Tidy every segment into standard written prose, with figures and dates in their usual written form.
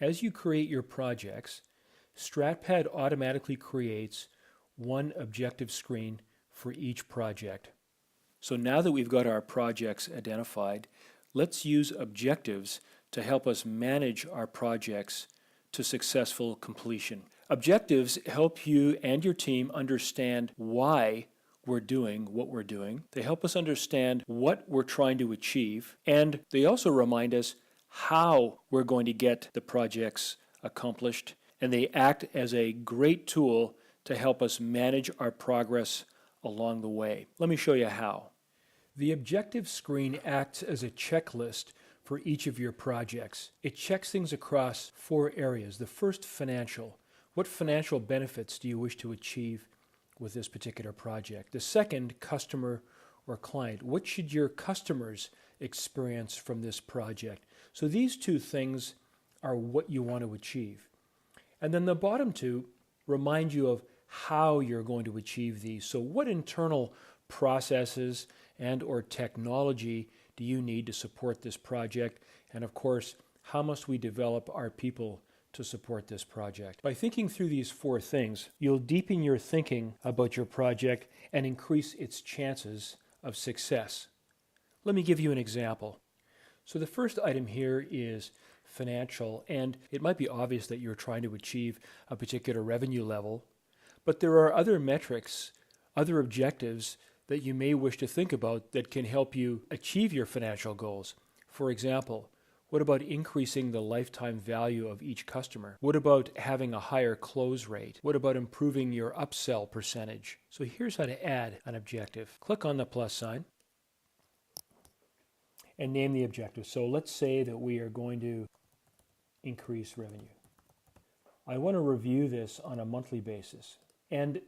As you create your projects, StratPad automatically creates one objective screen for each project. So now that we've got our projects identified, let's use objectives to help us manage our projects to successful completion. Objectives help you and your team understand why we're doing what we're doing. They help us understand what we're trying to achieve, and they also remind us how we're going to get the projects accomplished, and they act as a great tool to help us manage our progress along the way. Let me show you how. The objective screen acts as a checklist for each of your projects. It checks things across 4 areas. The first, financial. What financial benefits do you wish to achieve with this particular project? The second, customer or client. What should your customers experience from this project? So these 2 things are what you want to achieve. And then the bottom 2 remind you of how you're going to achieve these. So what internal processes and or technology do you need to support this project? And of course, how must we develop our people to support this project? By thinking through these 4 things, you'll deepen your thinking about your project and increase its chances of success. Let me give you an example. So the first item here is financial, and it might be obvious that you're trying to achieve a particular revenue level, but there are other metrics, other objectives that you may wish to think about that can help you achieve your financial goals. For example, what about increasing the lifetime value of each customer? What about having a higher close rate? What about improving your upsell percentage? So here's how to add an objective. Click on the plus sign and name the objective. So let's say that we are going to increase revenue. I want to review this on a monthly basis. And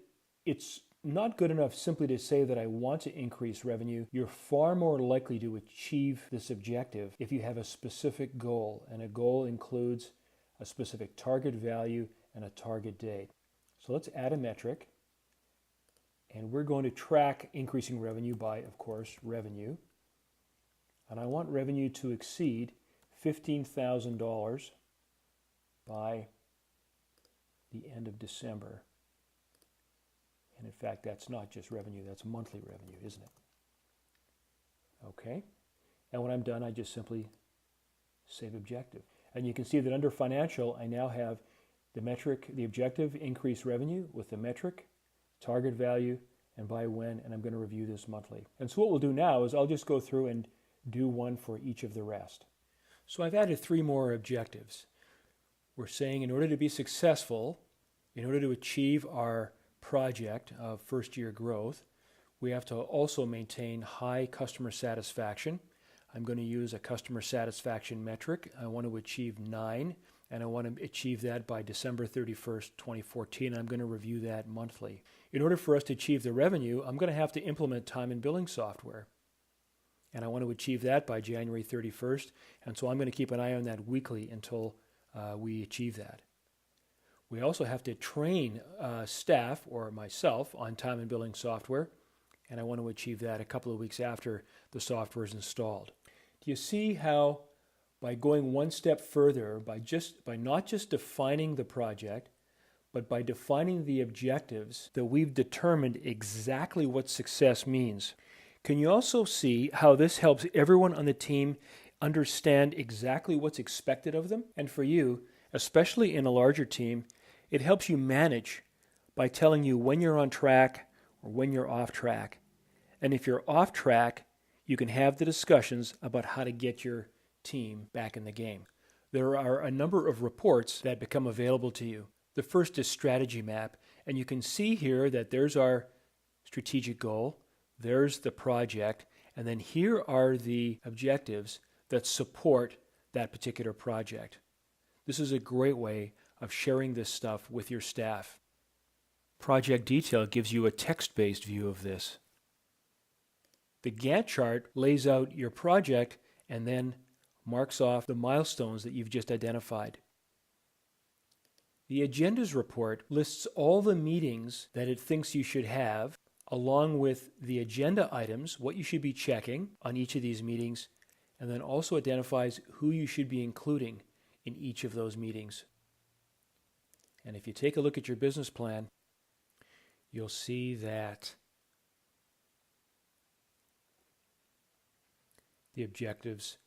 it's not good enough simply to say that I want to increase revenue. You're far more likely to achieve this objective if you have a specific goal, and a goal includes a specific target value and a target date. So let's add a metric, and we're going to track increasing revenue by, of course, revenue. And I want revenue to exceed $15,000 by the end of December. And in fact, that's not just revenue, that's monthly revenue, isn't it? Okay. And when I'm done, I just simply save objective. And you can see that under financial, I now have the metric, the objective, increase revenue with the metric, target value, and by when, and I'm going to review this monthly. And so what we'll do now is I'll just go through and do one for each of the rest. So I've added 3 more objectives. We're saying in order to be successful, in order to achieve our project of first-year growth, we have to also maintain high customer satisfaction. I'm going to use a customer satisfaction metric. I want to achieve 9, and I want to achieve that by December 31st, 2014. I'm going to review that monthly. In order for us to achieve the revenue, I'm going to have to implement time and billing software, and I want to achieve that by January 31st, and so I'm going to keep an eye on that weekly until we achieve that. We also have to train staff or myself on time and billing software, and I want to achieve that a couple of weeks after the software is installed. Do you see how by going one step further, by not just defining the project, but by defining the objectives, that we've determined exactly what success means? Can you also see how this helps everyone on the team understand exactly what's expected of them? And for you, especially in a larger team, it helps you manage by telling you when you're on track or when you're off track. And if you're off track, you can have the discussions about how to get your team back in the game. There are a number of reports that become available to you. The first is Strategy Map, and you can see here that there's our strategic goal, there's the project, and then here are the objectives that support that particular project. This is a great way of sharing this stuff with your staff. Project Detail gives you a text-based view of this. The Gantt chart lays out your project and then marks off the milestones that you've just identified. The Agendas report lists all the meetings that it thinks you should have, along with the agenda items, what you should be checking on each of these meetings, and then also identifies who you should be including in each of those meetings. And if you take a look at your business plan, you'll see that the objectives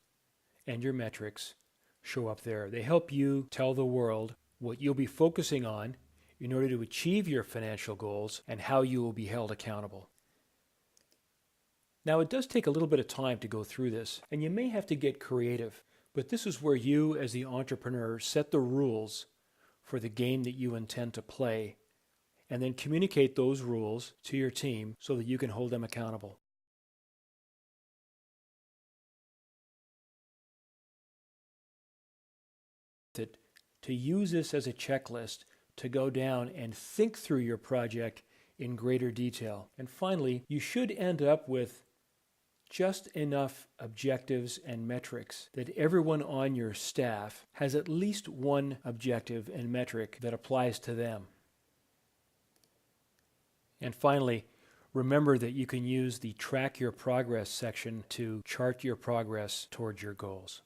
and your metrics show up there. They help you tell the world what you'll be focusing on in order to achieve your financial goals and how you will be held accountable. Now, it does take a little bit of time to go through this, and you may have to get creative, but this is where you, as the entrepreneur, set the rules for the game that you intend to play, and then communicate those rules to your team so that you can hold them accountable. To use this as a checklist to go down and think through your project in greater detail. And finally, you should end up with just enough objectives and metrics that everyone on your staff has at least one objective and metric that applies to them. And finally, remember that you can use the Track Your Progress section to chart your progress towards your goals.